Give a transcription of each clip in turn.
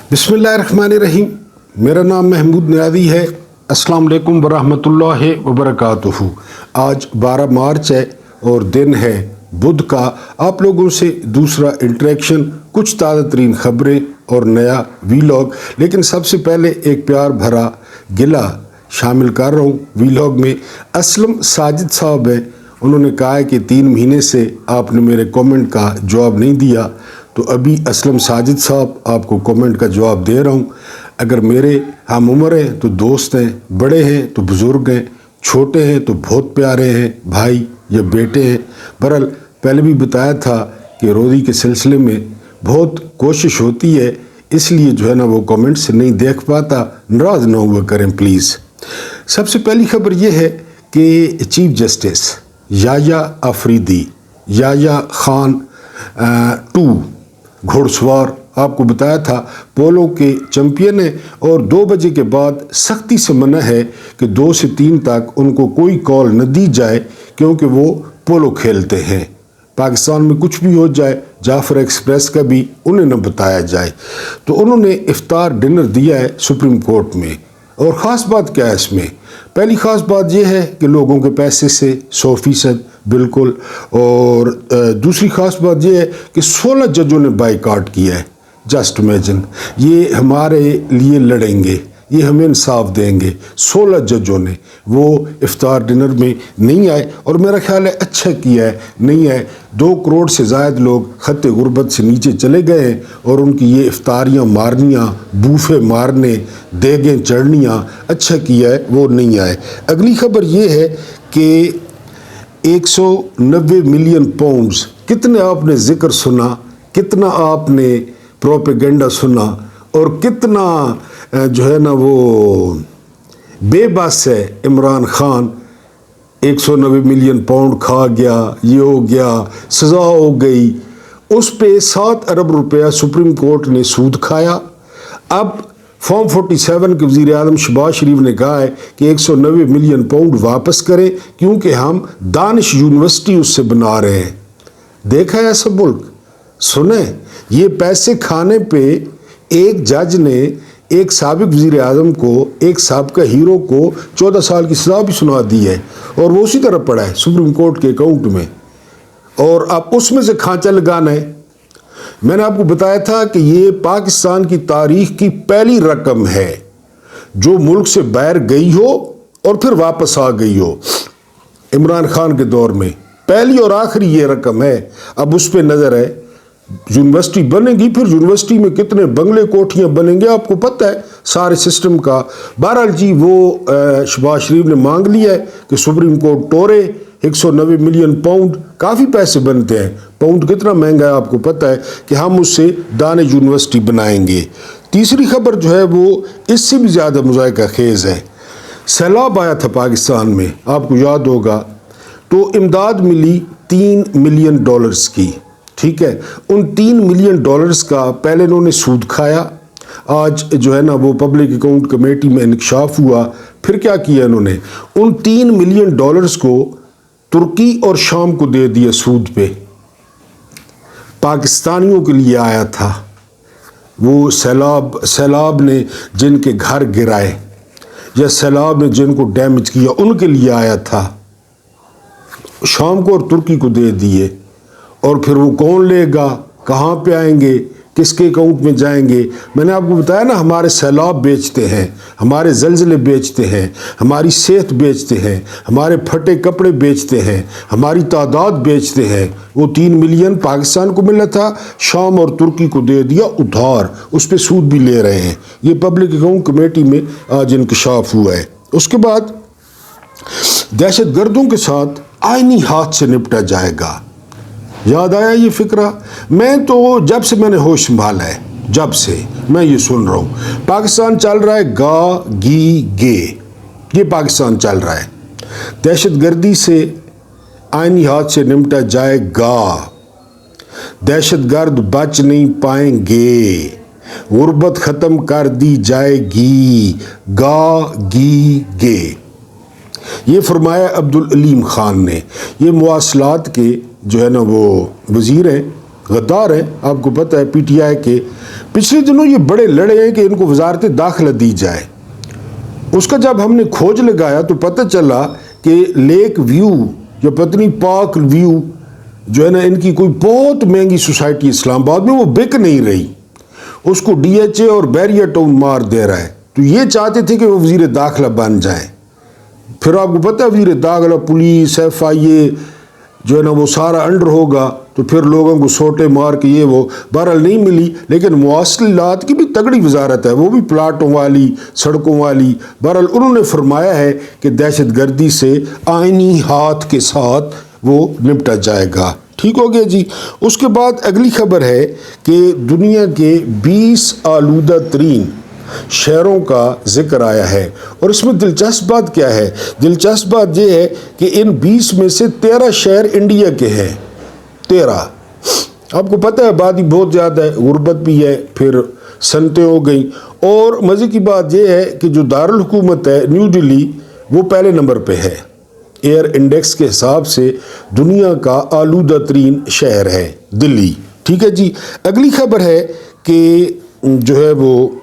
बिस्मिल्लाहिर्रहमानिर्रहीम। मेरा नाम महमूद नियाज़ी है। अस्सलाम वालेकुम वरहमतुल्लाहि वबरकातुहू। आज 12 मार्च है और दिन है बुध का। आप लोगों से दूसरा इंटरेक्शन, कुछ ताज़ा तरीन ख़बरें और नया वीलॉग। लेकिन सबसे पहले एक प्यार भरा गिला शामिल कर रहा हूँ वीलॉग में। असलम साजिद साहब हैं, उन्होंने कहा है कि 3 महीने से आपने मेरे कमेंट का जवाब नहीं दिया, तो अभी असलम साजिद साहब आपको कमेंट का जवाब दे रहा हूँ। अगर मेरे हम उम्र हैं तो दोस्त हैं, बड़े हैं तो बुज़ुर्ग हैं, छोटे हैं तो बहुत प्यारे हैं, भाई या बेटे हैं। बहरहाल पहले भी बताया था कि रोज़ी के सिलसिले में बहुत कोशिश होती है, इसलिए जो है ना वो कमेंट्स नहीं देख पाता, नाराज़ ना हुआ करें प्लीज़। सबसे पहली खबर ये है कि चीफ जस्टिस याया अफरीदी, याया खान 2 घोड़सवार, आपको बताया था पोलो के चैंपियन है और 2 बजे के बाद सख्ती से मना है कि 2 से 3 तक उनको कोई कॉल न दी जाए, क्योंकि वो पोलो खेलते हैं। पाकिस्तान में कुछ भी हो जाए, जाफर एक्सप्रेस का भी उन्हें न बताया जाए। तो उन्होंने इफ्तार डिनर दिया है सुप्रीम कोर्ट में। और ख़ास बात क्या है इसमें? पहली ख़ास बात यह है कि लोगों के पैसे से 100% बिल्कुल। और दूसरी ख़ास बात यह है कि 16 जजों ने बाइकाट किया है। जस्ट इमेजिन, ये हमारे लिए लड़ेंगे, ये हमें इंसाफ देंगे। 16 जजों ने वो इफ्तार डिनर में नहीं आए और मेरा ख्याल है अच्छा किया है नहीं आए। 2 करोड़ से ज़ायद लोग खत्ते गुर्बत से नीचे चले गए हैं और उनकी ये इफ्तारियाँ मारनियाँ, बूफे मारने, देगें चढ़नियाँ, अच्छा किया है वो नहीं आए। अगली खबर ये है कि 190 मिलियन पाउंड्स, कितने आपने जिक्र सुना, कितना आपने प्रोपेगेंडा सुना और कितना जो है ना वो बेबस है इमरान खान। 190 मिलियन पाउंड खा गया, ये हो गया, सज़ा हो गई। उस पे 7 अरब रुपया सुप्रीम कोर्ट ने सूद खाया। अब फॉर्म 47 के वज़ीर आज़म शहबाज शरीफ ने कहा है कि 190 मिलियन पाउंड वापस करें, क्योंकि हम दानिश यूनिवर्सिटी उससे बना रहे हैं। देखा है ऐसा मुल्क? सुने, ये पैसे खाने पे एक जज ने एक साबिक वज़ीर आज़म को, एक साबिका हीरो को 14 साल की सज़ा भी सुना दी है और वो उसी तरह पड़ा है सुप्रीम कोर्ट के अकाउंट में। और अब उसमें से खांचा लगाना है। मैंने आपको बताया था कि ये पाकिस्तान की तारीख की पहली रकम है जो मुल्क से बाहर गई हो और फिर वापस आ गई हो। इमरान खान के दौर में पहली और आखिरी ये रकम है। अब उस पर नज़र है। यूनिवर्सिटी बनेगी, फिर यूनिवर्सिटी में कितने बंगले कोठियाँ बनेंगे आपको पता है सारे सिस्टम का। बहरहाल जी वो शहबाज शरीफ ने मांग लिया है कि सुप्रीम कोर्ट तोड़े 190 मिलियन पाउंड। काफ़ी पैसे बनते हैं, पाउंड कितना महंगा है आपको पता है, कि हम उससे दानिश यूनिवर्सिटी बनाएंगे। तीसरी खबर जो है वो इससे भी ज़्यादा मुज़ाहिका खेज़ है। सैलाब आया था पाकिस्तान में, आपको याद होगा, तो इमदाद मिली $3 मिलियन की। ठीक है, उन $3 मिलियन का पहले इन्होंने सूद खाया। आज जो है ना वो पब्लिक अकाउंट कमेटी में इंकशाफ हुआ। फिर क्या किया इन्होंने? उन $3 मिलियन को तुर्की और शाम को दे दिया सूद पे। पाकिस्तानियों के लिए आया था वो सैलाब ने जिनके घर गिराए या सैलाब ने जिनको डैमेज किया, उनके लिए आया था। शाम को और तुर्की को दे दिए। और फिर वो कौन लेगा, कहाँ पे आएंगे, किसके अकाउंट में जाएंगे? मैंने आपको बताया ना, हमारे सैलाब बेचते हैं, हमारे ज़लज़ले बेचते हैं, हमारी सेहत बेचते हैं, हमारे फटे कपड़े बेचते हैं, हमारी तादाद बेचते हैं। वो 3 मिलियन पाकिस्तान को मिला था, शाम और तुर्की को दे दिया उधार, उस पर सूद भी ले रहे हैं। ये पब्लिक अकाउंट कमेटी में आज इंकशाफ हुआ है। उसके बाद दहशत गर्दों के साथ आईनी हाथ से निपटा जाएगा। याद आया ये फिक्रा? मैं तो जब से मैंने होश संभाला है, जब से मैं ये सुन रहा हूँ, पाकिस्तान चल रहा है गा गी गे, ये पाकिस्तान चल रहा है। दहशत गर्दी से आईनी हाथ से निपटा जाएगा, दहशत गर्द बच नहीं पाएंगे, गुर्बत ख़त्म कर दी जाएगी, गा गी गे। ये फरमाया अब्दुल अलीम खान ने। ये मवासलात के जो है ना वो वज़ीर हैं, गद्दार हैं, आपको पता है PTI के पिछले दिनों ये बड़े लड़े हैं कि इनको वजारत दाखिला दी जाए। उसका जब हमने खोज लगाया तो पता चला कि लेक व्यू या पत्नी पार्क व्यू जो है ना, इनकी कोई बहुत महंगी सोसाइटी इस्लामाबाद में, वो बिक नहीं रही, उसको DHA और बैरियर टाउन मार दे रहा है। तो ये चाहते थे कि वो वज़ीर दाखिला बन जाए। फिर आपको पता है वज़ीर दाखिला पुलिस FIA जो है ना वो सारा अंडर होगा, तो फिर लोगों को सोटे मार के ये वो बहरहाल नहीं मिली। लेकिन मुवासलात की भी तगड़ी वजारत है, वो भी प्लाटों वाली, सड़कों वाली। बहरहाल उन्होंने फरमाया है कि दहशत गर्दी से आईनी हाथ के साथ वो निपटा जाएगा। ठीक हो गया जी। उसके बाद अगली खबर है कि दुनिया के 20 आलूदा तरीन शहरों का जिक्र आया है। और इसमें दिलचस्प बात क्या है? दिलचस्प बात यह है कि इन 20 में से 13 शहर इंडिया के हैं। 13। आपको पता है आबादी बहुत ज़्यादा है, गुर्बत भी है, फिर सनतें हो गई। और मज़े की बात यह है कि जो दारुल हुकूमत है न्यू दिल्ली, वो पहले नंबर पे है। एयर इंडेक्स के हिसाब से दुनिया का आलूदा तरीन शहर है दिल्ली। ठीक है जी। अगली खबर है कि जो है वो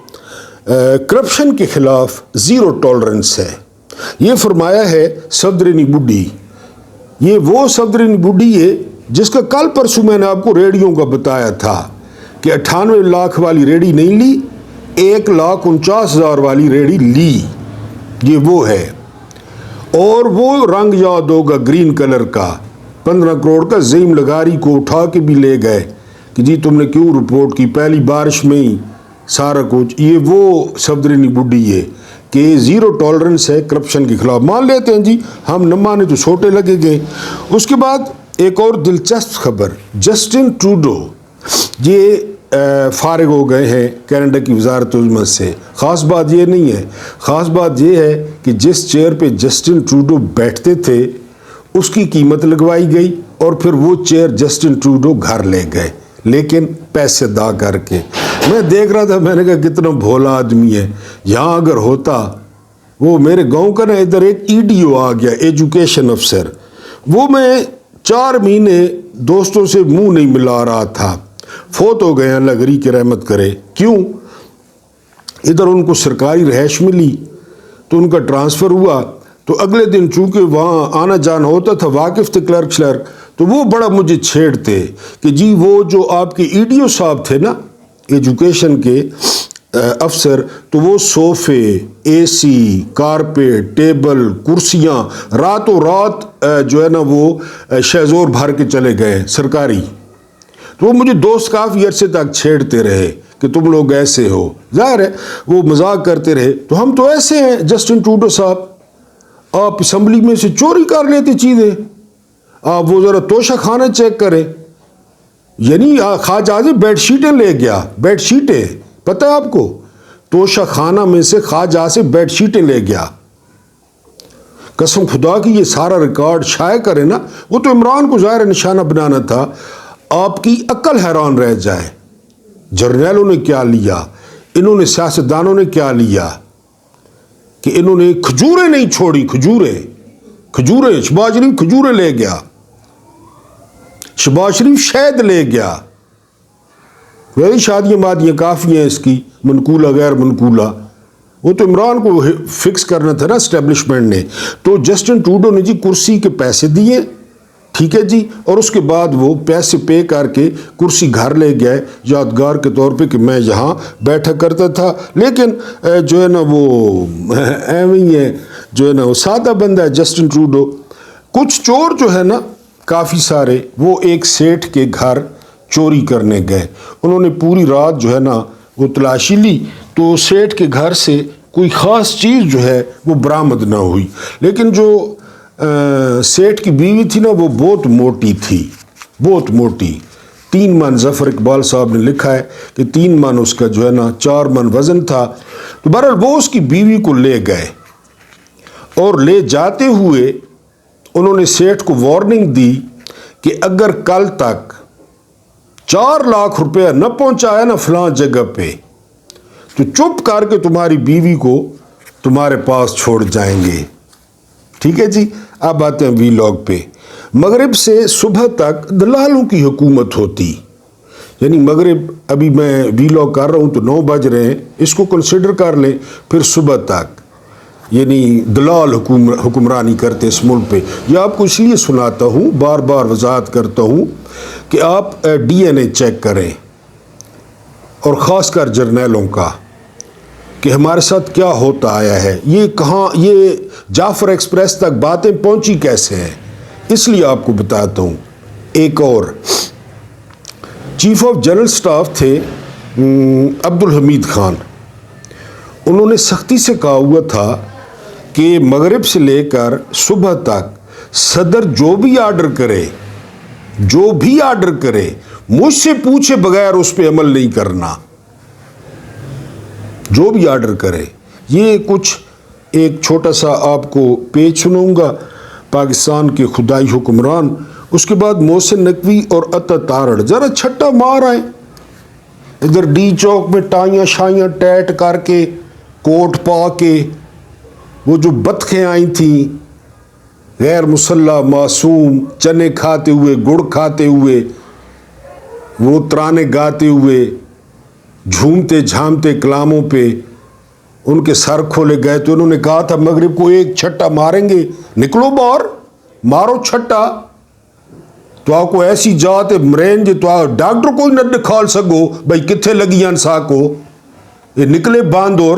करप्शन के खिलाफ ज़ीरो टॉलरेंस है। ये फरमाया है सफदरजंग बुड्ढी। ये वो सफदरजंग बुड्ढी है जिसका कल परसों मैंने आपको रेडियो का बताया था कि 98 लाख वाली रेडी नहीं ली, 1,49,000 वाली रेडी ली। ये वो है। और वो रंग याद होगा ग्रीन कलर का, 15 करोड़ का ज़ईम लगारी को उठा के भी ले गए कि जी तुमने क्यों रिपोर्ट की, पहली बारिश में ही सारा कुछ। ये वो सफदरजंग बुड्ढी है कि ज़ीरो टॉलरेंस है करप्शन के खिलाफ। मान लेते हैं जी, हम न माने तो छोटे लगे गए। उसके बाद एक और दिलचस्प खबर, जस्टिन ट्रूडो ये फारिग हो गए हैं कनाडा की वजारत उज़्मा से। ख़ास बात ये नहीं है, ख़ास बात ये है कि जिस चेयर पे जस्टिन ट्रूडो बैठते थे उसकी कीमत लगवाई गई और फिर वो चेयर जस्टिन ट्रूडो घर ले गए, लेकिन पैसे दा करके। मैं देख रहा था, मैंने कहा कितना भोला आदमी है। यहाँ अगर होता, वो मेरे गांव का ना इधर एक EDO आ गया, एजुकेशन अफसर, वो मैं 4 महीने दोस्तों से मुंह नहीं मिला रहा था, फोत हो गए, अल्लाह गरी की रहमत करे। क्यों? इधर उनको सरकारी रहायश मिली तो उनका ट्रांसफ़र हुआ, तो अगले दिन चूँकि वहाँ आना जाना होता था, वाकिफ़ थे क्लर्क, तो वो बड़ा मुझे छेड़ते कि जी वो जो आपके EDO साहब थे ना एजुकेशन के अफसर, तो वो सोफ़े, AC, कारपेट, टेबल, कुर्सियाँ रातों रात जो है ना वो शेज़ोर भर के चले गए सरकारी। तो वो मुझे दोस्त काफ़ी अरसे तक छेड़ते रहे कि तुम लोग ऐसे हो। ज़ाहिर है वो मजाक करते रहे, तो हम तो ऐसे हैं जस्टिन ट्रूडो साहब, आप असम्बली में से चोरी कर लेते चीज़ें। आप वो ज़रा तोशा खाना चेक करें, यानी ख्वाजा बेडशीटें ले गया, बेडशीटें, पता है आपको? तोशा खाना में से ख्वाजा से बेडशीटें ले गया। कसम खुदा की ये सारा रिकॉर्ड शाये करे ना, वो तो इमरान को ज़ाहिर निशाना बनाना था। आपकी अक्ल हैरान रह जाए, जर्नैलों ने क्या लिया, इन्होंने सियासतदानों ने क्या लिया कि इन्होंने खजूरें नहीं छोड़ी, खजूरें शहबाज शरीफ खजूरें ले गया, शहबाज शरीफ शहद ले गया। वही शादियाँ मादियाँ काफ़ी हैं इसकी, मनकूला गैर मनकूला, वो तो इमरान को फिक्स करना था ना एस्टेब्लिशमेंट ने। तो जस्टिन ट्रूडो ने जी कुर्सी के पैसे दिए, ठीक है जी, और उसके बाद वो पैसे पे करके कुर्सी घर ले गए यादगार के तौर पे कि मैं यहाँ बैठा करता था। लेकिन जो है ना वो एवं ही है, जो है ना वो सादा बंदा है जस्टिन ट्रूडो। कुछ चोर जो है ना काफ़ी सारे, वो एक सेठ के घर चोरी करने गए। उन्होंने पूरी रात जो है ना वो तलाशी ली, तो सेठ के घर से कोई ख़ास चीज़ जो है वो बरामद ना हुई। लेकिन जो सेठ की बीवी थी ना वो बहुत मोटी थी, बहुत मोटी, 3 मन। ज़फ़र इकबाल साहब ने लिखा है कि 3 मन उसका जो है ना 4 मन वज़न था। तो बहरहाल वो उसकी बीवी को ले गए और ले जाते हुए उन्होंने सेठ को वार्निंग दी कि अगर कल तक 4 लाख रुपया न पहुंचाया ना फलां जगह पे, तो चुप करके तुम्हारी बीवी को तुम्हारे पास छोड़ जाएंगे। ठीक है जी। अब आते हैं वीलॉग पे। मगरिब से सुबह तक दलालों की हुकूमत होती, یعنی مغرب ابھی میں ویلاگ کر رہا ہوں تو 9 بج رہے ہیں، اس کو کنسیڈر کر لیں، پھر صبح تک یعنی دلال حکمرانی کرتے اس ملک پہ. یہ آپ کو اس لیے سناتا ہوں، بار بار وضاحت کرتا ہوں کہ آپ ڈی این اے چیک کریں، اور خاص کر جرنیلوں کا، کہ ہمارے ساتھ کیا ہوتا آیا ہے، یہ کہاں، یہ جعفر ایکسپریس تک باتیں پہنچی کیسے ہیں. اس لیے آپ کو بتاتا ہوں. ایک اور چیف آف جنرل سٹاف تھے عبدالحمید خان، انہوں نے سختی سے کہا ہوا تھا کہ مغرب سے لے کر صبح تک صدر جو بھی آرڈر کرے مجھ سے پوچھے بغیر اس پہ عمل نہیں کرنا، جو بھی آرڈر کرے. یہ کچھ ایک چھوٹا سا آپ کو پیج سناؤں گا، پاکستان کے خدائی حکمران. اس کے بعد محسن نقوی اور عطا تارڑ ذرا چھٹا مار آئے، ادھر ڈی چوک میں ٹائیاں شائیاں ٹیٹ کر کے، کوٹ پا کے، وہ جو بطخیں آئی تھیں غیر مسلح معصوم، چنے کھاتے ہوئے، گڑ کھاتے ہوئے، وہ ترانے گاتے ہوئے، جھومتے جھامتے کلاموں پہ ان کے سر کھولے گئے. تو انہوں نے کہا تھا مغرب کو ایک چھٹا ماریں گے، نکلو باہر مارو چھٹا. تو آپ کو ایسی جات مرین جو تو ڈاکٹر کوئی نہ دکھال سکو بھائی کتنے لگی انسا کو. یہ نکلے باندور،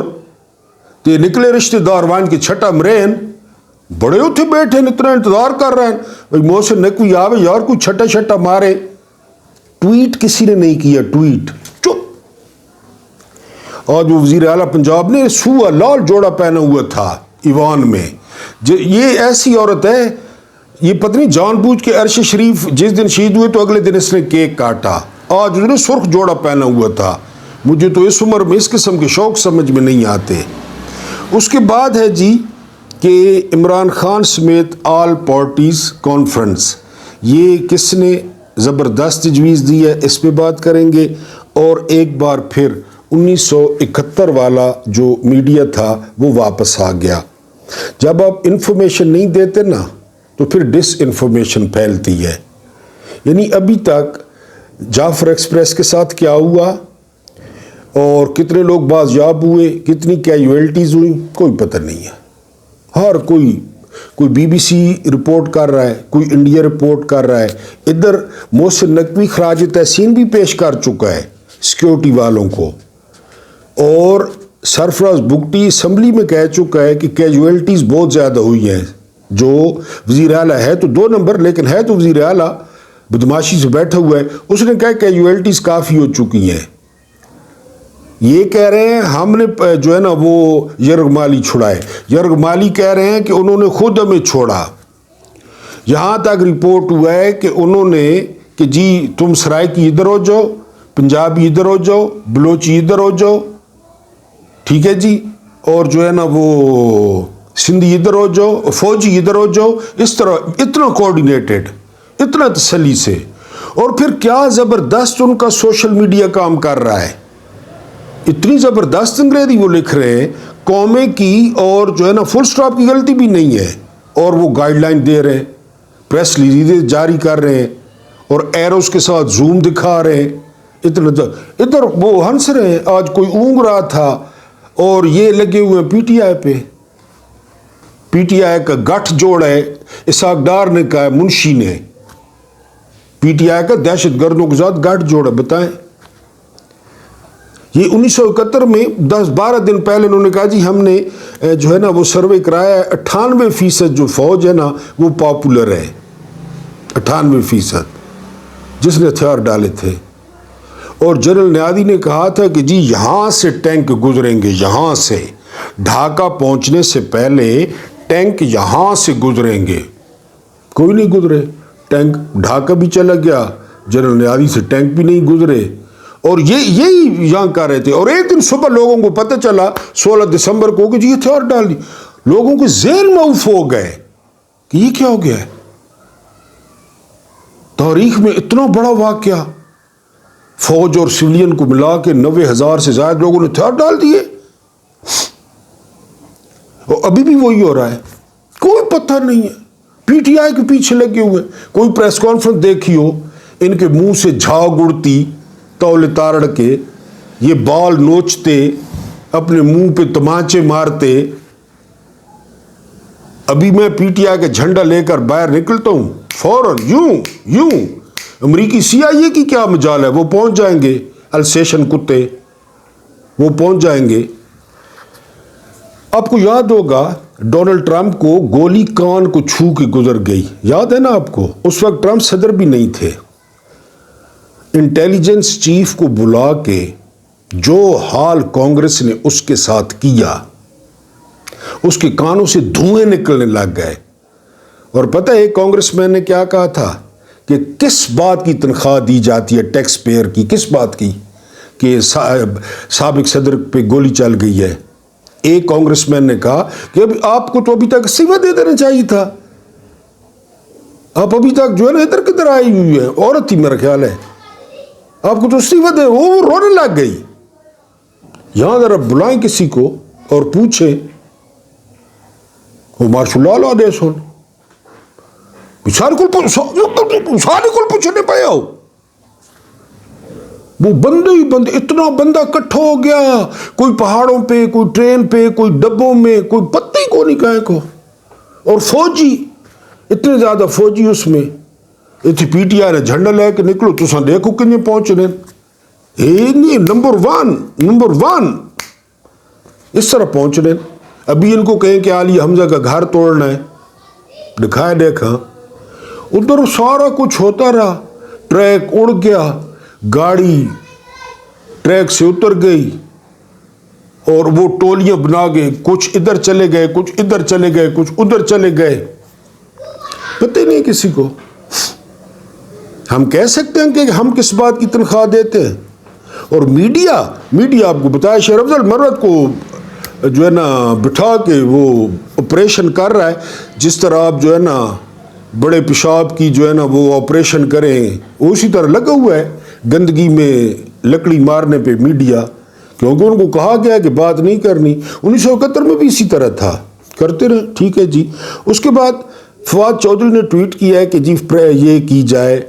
تو یہ نکلے رشتہ دار وان کے چھٹا مرین بڑے اتھے بیٹھے اتنا انتظار کر رہے ہیں بھائی محسن نقوی آوے یار کوئی چھٹا چھٹا مارے. ٹویٹ کسی نے نہیں کیا، ٹویٹ چپ. آج وہ وزیر اعلیٰ پنجاب نے سوا لال جوڑا پہنا ہوا تھا ایوان میں. یہ ایسی عورت ہے، یہ پتہ نہیں جان بوجھ کے عرش شریف جس دن شہید ہوئے تو اگلے دن اس نے کیک کاٹا. آج اس نے سرخ جوڑا پہنا ہوا تھا. مجھے تو اس عمر میں اس قسم کے شوق سمجھ میں نہیں آتے. اس کے بعد ہے جی کہ عمران خان سمیت آل پارٹیز کانفرنس، یہ کس نے زبردست تجویز دی ہے، اس پہ بات کریں گے. اور ایک بار پھر 1971 والا جو میڈیا تھا وہ واپس آ گیا. جب آپ انفارمیشن نہیں دیتے نا تو پھر ڈس انفارمیشن پھیلتی ہے. یعنی ابھی تک جعفر ایکسپریس کے ساتھ کیا ہوا اور کتنے لوگ بازیاب ہوئے، کتنی کیجویلٹیز ہوئی، کوئی پتہ نہیں ہے. ہر کوئی بی بی سی رپورٹ کر رہا ہے، کوئی انڈیا رپورٹ کر رہا ہے. ادھر محسن نقوی خراج تحسین بھی پیش کر چکا ہے سیکیورٹی والوں کو، اور سرفراز بگٹی اسمبلی میں کہہ چکا ہے کہ کیجویلٹیز بہت زیادہ ہوئی ہیں. جو وزیر اعلیٰ ہے تو 2 نمبر، لیکن ہے تو وزیر اعلیٰ بدماشی سے بیٹھا ہوا ہے. اس نے کہا کیجویلٹیز کافی ہو چکی ہیں. یہ کہہ رہے ہیں ہم نے جو ہے نا وہ یرغمالی چھڑائے. یرغمالی کہہ رہے ہیں کہ انہوں نے خود ہمیں چھوڑا. یہاں تک رپورٹ ہوا ہے کہ انہوں نے کہ جی تم سرائکی ادھر ہو جاؤ، پنجابی ادھر ہو جاؤ، بلوچی ادھر ہو جاؤ، ٹھیک ہے جی، اور جو ہے نا وہ سندھی ادھر ہو جاؤ، فوجی ادھر ہو جاؤ. اس طرح اتنا کوآرڈینیٹڈ، اتنا تسلی سے. اور پھر کیا زبردست ان کا سوشل میڈیا کام کر رہا ہے. اتنی زبردست انگریزی وہ لکھ رہے ہیں قومیں کی، اور جو ہے نا فل سٹاپ کی غلطی بھی نہیں ہے. اور وہ گائیڈ لائن دے رہے ہیں، پریس ریلیز جاری کر رہے ہیں، اور ایروز کے ساتھ زوم دکھا رہے ہیں. ادھر وہ ہنس رہے ہیں. آج کوئی اونگ رہا تھا اور یہ لگے ہوئے ہیں پی ٹی آئی پہ. پی ٹی آئی کا گٹھ جوڑ ہے، اسحاق ڈار نے کہا ہے، منشی نے. پی ٹی آئی کا دہشت گردوں کے ساتھ گٹھ جوڑ ہے. بتائیں، یہ 1971 میں 10-12 دن پہلے انہوں نے کہا جی ہم نے جو ہے نا وہ سروے کرایا ہے، 98% جو فوج ہے نا وہ پاپولر ہے. 98% جس نے ہتھیار ڈالے تھے. اور جنرل نیادی نے کہا تھا کہ جی یہاں سے ٹینک گزریں گے، یہاں سے ڈھاکہ پہنچنے سے پہلے ٹینک یہاں سے گزریں گے. کوئی نہیں گزرے. ٹینک ڈھاکہ بھی چلا گیا، جنرل نیادی سے ٹینک بھی نہیں گزرے. اور یہی یہاں کر رہے تھے. اور ایک دن صبح لوگوں کو پتہ چلا 16 دسمبر کو کہ جی یہ ہتھیار ڈال دی. لوگوں کے ذہن میں اوف ہو گئے کہ یہ کیا ہو گیا ہے. تاریخ میں اتنا بڑا واقعہ، فوج اور سویلین کو ملا کے 90,000 سے زائد لوگوں نے ہتھیار ڈال دیے. اور ابھی بھی وہی ہو رہا ہے. کوئی پتہ نہیں ہے. پی ٹی آئی کے پیچھے لگے ہوئے. کوئی پریس کانفرنس دیکھی ہو ان کے منہ سے جھاگ اڑتی तौल तारड़ के, ये बाल नोचते, अपने मुंह पे तमाचे मारते। अभी मैं पीटीआई का झंडा लेकर बाहर निकलता हूं, फौरन यूं अमरीकी CIA की क्या मजाल है, वो पहुंच जाएंगे, अल्सेशन कुत्ते वो पहुंच जाएंगे। आपको याद होगा डोनाल्ड ट्रंप को गोली कान को छू के गुजर गई, याद है ना आपको? उस वक्त ट्रंप सदर भी नहीं थे। इंटेलिजेंस चीफ को बुला के जो हाल कांग्रेस ने उसके साथ किया, उसके कानों से धुएं निकलने लग गए। और पता है कांग्रेसमैन ने क्या कहा था कि किस बात की तनख्वाह दी जाती है टैक्स पेयर की, किस बात की कि साबिक सदर पे गोली चल गई है। एक कांग्रेसमैन ने कहा कि अभी आपको तो अभी तक इस्तीफा दे देना चाहिए था, आप अभी तक जो है ना इधर किधर आई हुई है, औरत थी मेरा ख्याल है, आपको तो इस्तीफा दे। वो रोने लग गई। यहां जरा बुलाएं किसी को और पूछे, वो मार्शल लॉ आदेश हो सारे को पूछने पाया हो। वो बंदे ही बंदे, इतना बंदा इकट्ठा हो गया, कोई पहाड़ों पे, कोई ट्रेन पे, कोई डब्बों में, कोई पत्ते ही को नहीं कहे को। और फौजी, इतने ज्यादा फौजी उसमें। इतनी पीटीआई ने झंडा लेके निकलो, तुसा देखो किन्ने पहुंच रहे, नंबर वन इस तरह पहुंच रहे। अभी इनको कहें कि आली हमजा का घर तोड़ना है, दिखाए देखा, उधर सारा कुछ होता रहा। ट्रैक उड़ गया, गाड़ी ट्रैक से उतर गई और वो टोलियां बना गए, कुछ इधर चले गए, कुछ इधर चले गए, कुछ उधर चले गए, पता ही नहीं किसी को। हम कह सकते हैं कि हम किस बात की तनख्वाह देते हैं। और मीडिया आपको बताया शेर अफजल मर्रत को जो है ना बिठा के वो ऑपरेशन कर रहा है, जिस तरह आप जो है ना बड़े पेशाब की जो है ना वो ऑपरेशन करें, उसी तरह लगा हुआ है गंदगी में लकड़ी मारने पे मीडिया, क्योंकि उनको कहा गया कि बात नहीं करनी। 1971 में भी इसी तरह था, करते रहे, ठीक है जी। उसके बाद फवाद चौधरी ने ट्वीट किया है कि जी ये की जाए,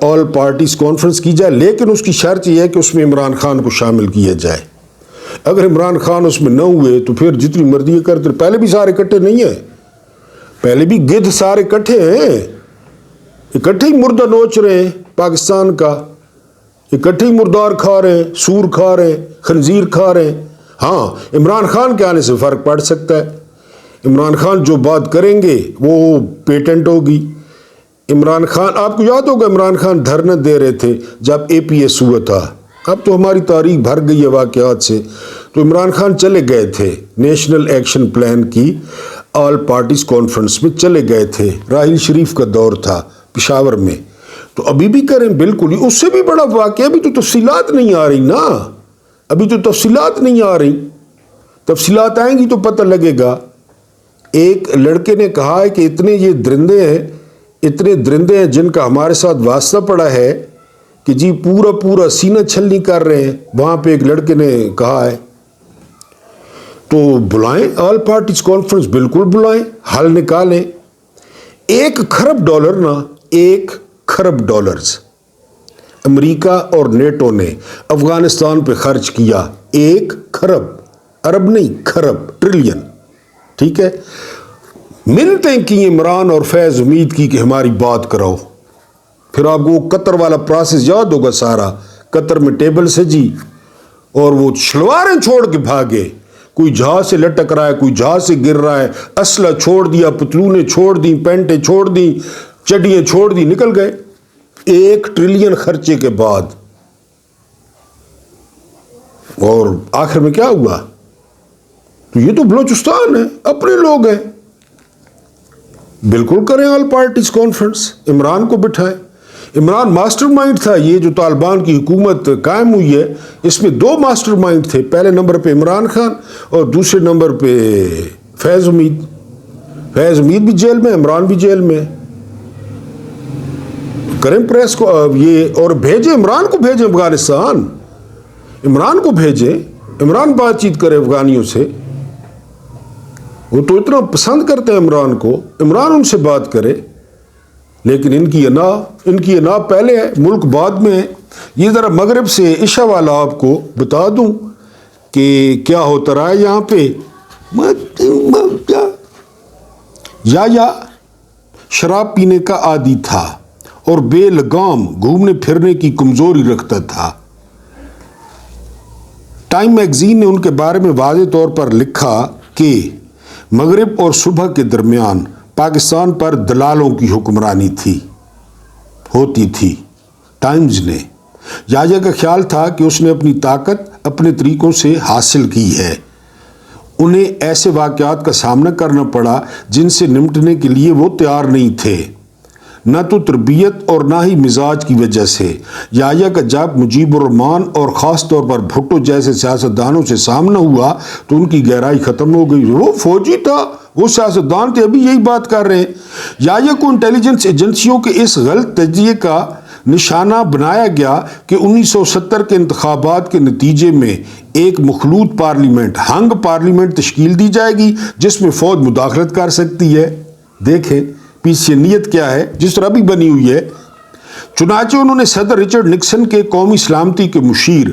ऑल पार्टीज कॉन्फ्रेंस की जाए, लेकिन उसकी शर्त यह है कि उसमें इमरान खान को शामिल किया जाए। अगर इमरान खान उसमें न हुए तो फिर जितनी मर्जी करते, पहले भी सारे इकट्ठे नहीं है, पहले भी गिद्ध सारे इकट्ठे हैं, इकट्ठे ही मुर्दा नोच रहे हैं पाकिस्तान का, इकट्ठे ही मुर्दार खा रहे हैं, सूर खा रहे हैं, खंजीर खा रहे हैं। हाँ, इमरान खान के आने से फर्क पड़ सकता है। इमरान खान जो बात करेंगे वो पेटेंट होगी। इमरान खान, आपको याद होगा इमरान खान धरना दे रहे थे जब APS हुआ था, अब तो हमारी तारीख भर गई है वाकयात से। तो इमरान खान चले गए थे नेशनल एक्शन प्लान की ऑल पार्टीज कॉन्फ्रेंस में, चले गए थे, राहिल शरीफ का दौर था पेशावर में। तो अभी भी करें, बिल्कुल ही, उससे भी बड़ा वाकया, अभी तो तफसीलात नहीं आ रही ना, अभी तो तफसीलात नहीं आ रही, तफसीलात आएंगी तो पता लगेगा। एक लड़के ने कहा है कि इतने ये दरिंदे हैं जिनका हमारे साथ वास्ता पड़ा है कि जी पूरा सीना छलनी कर रहे हैं, वहां पे एक लड़के ने कहा है। तो बुलाएं ऑल पार्टीज कॉन्फ्रेंस, बिल्कुल बुलाएं, हल निकालें। $1 खरब ना, $1 खरब अमेरिका और नेटो ने अफगानिस्तान पे खर्च किया। 1 खरब, अरब नहीं खरब, ट्रिलियन, ठीक है। मिन्नतें की इमरान और फैज उम्मीद की कि हमारी बात कराओ। फिर आपको कतर वाला प्रोसेस याद होगा सारा, कतर में टेबल से जी, और वो शलवारें छोड़ के भागे, कोई जहाज से लटक रहा है, कोई जहाज से गिर रहा है, असला छोड़ दिया, पतलूनें छोड़ दी, पैंटें छोड़ दी, चड्डियां छोड़ दी, निकल गए। 1 ट्रिलियन खर्चे के बाद, और आखिर में क्या हुआ? तो ये तो बलोचिस्तान है, अपने लोग हैं, बिल्कुल करें ऑल पार्टीज कॉन्फ्रेंस, इमरान को बिठाएं। इमरान मास्टरमाइंड था, ये जो तालिबान की हुकूमत कायम हुई है इसमें 2 मास्टरमाइंड थे, पहले नंबर पे इमरान खान और दूसरे नंबर पे फैज उम्मीद। फैज उम्मीद भी जेल में, इमरान भी जेल में। करें प्रेस को ये, और भेजें इमरान को, भेजें अफगानिस्तान, इमरान को भेजें, इमरान बातचीत करे अफगानियों से, वो तो इतना पसंद करते हैं इमरान को, इमरान उनसे बात करे। लेकिन इनकी अना पहले है, मुल्क बाद में है। یہ ذرا مغرب سے عشاء والا آپ کو بتا دوں کہ کیا ہوتا رہا ہے یہاں پہ. یا شراب پینے کا عادی تھا اور بے لگام گھومنے پھرنے کی کمزوری رکھتا تھا. ٹائم میگزین نے ان کے بارے میں واضح طور پر لکھا کہ مغرب اور صبح کے درمیان پاکستان پر دلالوں کی حکمرانی ہوتی تھی. ٹائمز نے یایا کا خیال تھا کہ اس نے اپنی طاقت اپنے طریقوں سے حاصل کی ہے. انہیں ایسے واقعات کا سامنا کرنا پڑا جن سے نمٹنے کے لیے وہ تیار نہیں تھے، نہ تو تربیت اور نہ ہی مزاج کی وجہ سے. یایا کا جب مجیب الرحمان اور خاص طور پر بھٹو جیسے سیاستدانوں سے سامنا ہوا تو ان کی گہرائی ختم ہو گئی. وہ فوجی تھا، وہ سیاستدان تھے، ابھی یہی بات کر رہے ہیں. یایا کو انٹیلیجنس ایجنسیوں کے اس غلط تجزیے کا نشانہ بنایا گیا کہ 1970 کے انتخابات کے نتیجے میں ایک مخلوط پارلیمنٹ، ہنگ پارلیمنٹ تشکیل دی جائے گی جس میں فوج مداخلت کر سکتی ہے. دیکھیں پیچھے نیت کیا ہے، جس طرح بھی بنی ہوئی ہے. چنانچہ انہوں نے صدر رچرڈ نکسن کے قومی سلامتی کے مشیر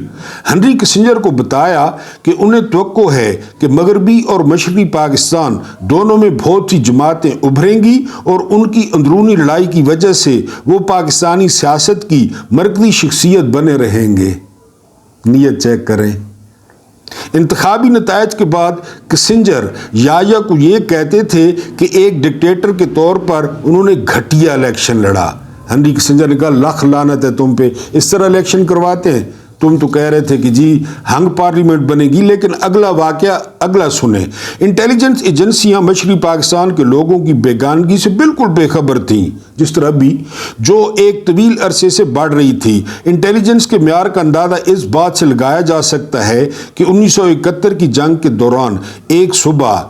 ہنری کسنجر کو بتایا کہ انہیں توقع ہے کہ مغربی اور مشرقی پاکستان دونوں میں بہت سی جماعتیں ابھریں گی اور ان کی اندرونی لڑائی کی وجہ سے وہ پاکستانی سیاست کی مرکزی شخصیت بنے رہیں گے. نیت چیک کریں. انتخابی نتائج کے بعد کسنجر یایا کو یہ کہتے تھے کہ ایک ڈکٹیٹر کے طور پر انہوں نے گھٹیا الیکشن لڑا. ہنری کسنجر نے کہا لکھ لعنت ہے تم پہ، اس طرح الیکشن کرواتے ہیں. تم تو کہہ رہے تھے کہ جی ہنگ پارلیمنٹ بنے گی، لیکن اگلا واقعہ اگلا سنیں. انٹیلیجنس ایجنسیاں مشرقی پاکستان کے لوگوں کی بیگانگی سے بالکل بے خبر تھیں، جس طرح بھی جو ایک طویل عرصے سے بڑھ رہی تھی. انٹیلیجنس کے معیار کا اندازہ اس بات سے لگایا جا سکتا ہے کہ 1971 کی جنگ کے دوران ایک صبح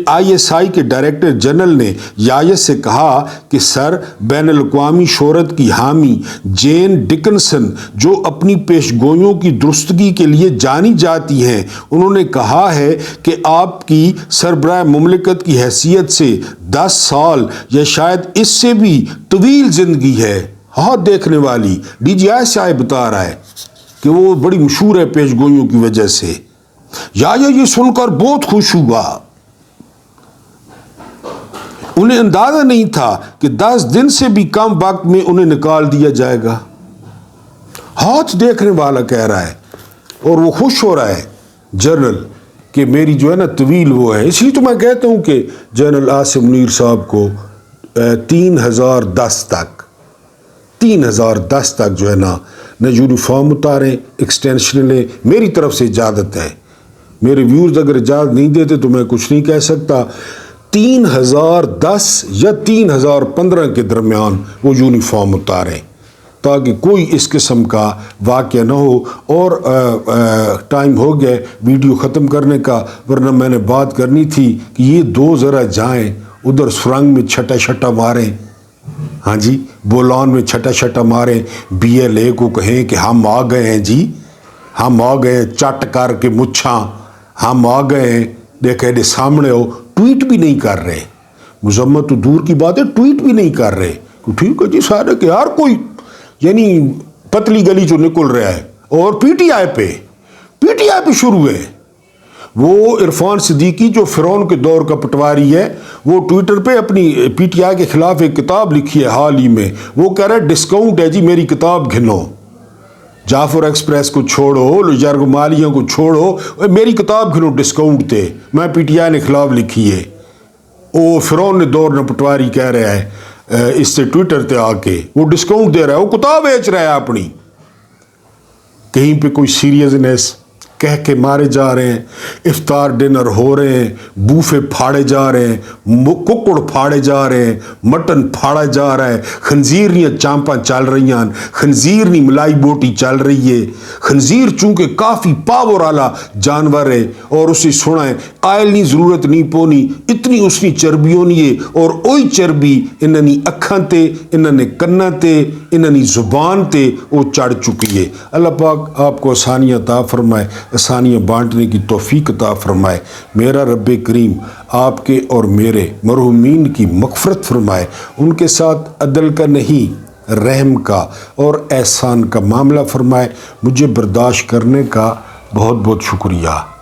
ISI کے ڈائریکٹر جنرل نے یایا سے کہا کہ سر، بین الاقوامی شہرت کی حامی جین ڈکنسن جو اپنی پیشگوئیوں کی درستگی کے لیے جانی جاتی ہیں، انہوں نے کہا ہے کہ آپ کی سربراہ مملکت کی حیثیت سے 10 سال یا شاید اس سے بھی طویل زندگی ہے. ہاتھ دیکھنے والی DGI بتا رہا ہے کہ وہ بڑی مشہور ہے پیشگوئیوں کی وجہ سے. یایا یہ سن کر بہت خوش ہوا. انہیں اندازہ نہیں تھا کہ 10 دن سے بھی کم وقت میں انہیں نکال دیا جائے گا. ہاتھ دیکھنے والا کہہ رہا ہے اور وہ خوش ہو رہا ہے جنرل کہ میری جو ہے نا طویل وہ ہے. اس لیے تو میں کہتا ہوں کہ جنرل عاصم منیر صاحب کو 3010 تک جو ہے نا یونیفارم اتاریں، ایکسٹینشن لیں. میری طرف سے اجازت ہے. میرے ویورز اگر اجازت نہیں دیتے تو میں کچھ نہیں کہہ سکتا. 3010 یا 3015 کے درمیان وہ یونیفارم اتاریں تاکہ کوئی اس قسم کا واقعہ نہ ہو. اور ٹائم ہو گیا ویڈیو ختم کرنے کا، ورنہ میں نے بات کرنی تھی کہ یہ دو ذرا جائیں ادھر سرنگ میں چھٹا ماریں. ہاں جی، بولان میں چھٹا ماریں. BLA کو کہیں کہ ہم آ گئے ہیں جی، ہم آ گئے، چٹ کر کے مچھاں ہم آ گئے ہیں. دیکھیں سامنے ہو، ٹویٹ بھی نہیں کر رہے. مذمت تو دور کی بات ہے، ٹویٹ بھی نہیں کر رہے. ٹھیک ہے جی سارے کہ یار کوئی یعنی پتلی گلی جو نکل رہا ہے. اور پی ٹی آئی پہ شروع ہے. وہ عرفان صدیقی جو فرعون کے دور کا پٹواری ہے، وہ ٹویٹر پہ اپنی PTI کے خلاف ایک کتاب لکھی ہے حال ہی میں. وہ کہہ رہا ہے ڈسکاؤنٹ ہے جی، میری کتاب گھنو. جعفر ایکسپریس کو چھوڑو، لجرگ مالیہ کو چھوڑو، میری کتاب گھنو ڈسکاؤنٹ تے. میں PTI نے خلاف لکھی ہے. وہ فرعون نے دور نہ پٹواری کہہ رہا ہے اس سے ٹویٹر تے آ کے وہ ڈسکاؤنٹ دے رہا ہے، وہ کتاب بیچ رہا ہے اپنی. کہیں پہ کوئی سیریسنیس کہہ کے مارے جا رہے ہیں. افطار ڈنر ہو رہے ہیں، بوفے پھاڑے جا رہے ہیں، ککڑ پھاڑے جا رہے ہیں، مٹن پھاڑا جا رہا ہے. خنزیر نہیں چامپاں چل رہی ہیں، خنزیر نہیں ملائی بوٹی چل رہی ہے. خنزیر چونکہ کافی پاور والا جانور ہے اور اسے سنا ہے آئل نہیں ضرورت نہیں پونی، اتنی اس کی چربی ہونی ہے. اور وہی چربی انہوں نے اکھاں تے، انہوں نے کناں تے، انہوں نے زبان تے وہ چڑھ چکی ہے. اللہ پاک آپ کو آسانیاں عطا فرمائے، آسانیاں بانٹنے کی توفیق عطا فرمائے. میرا رب کریم آپ کے اور میرے مرحومین کی مغفرت فرمائے. ان کے ساتھ عدل کا نہیں رحم کا اور احسان کا معاملہ فرمائے۔ مجھے برداشت کرنے کا بہت بہت شکریہ۔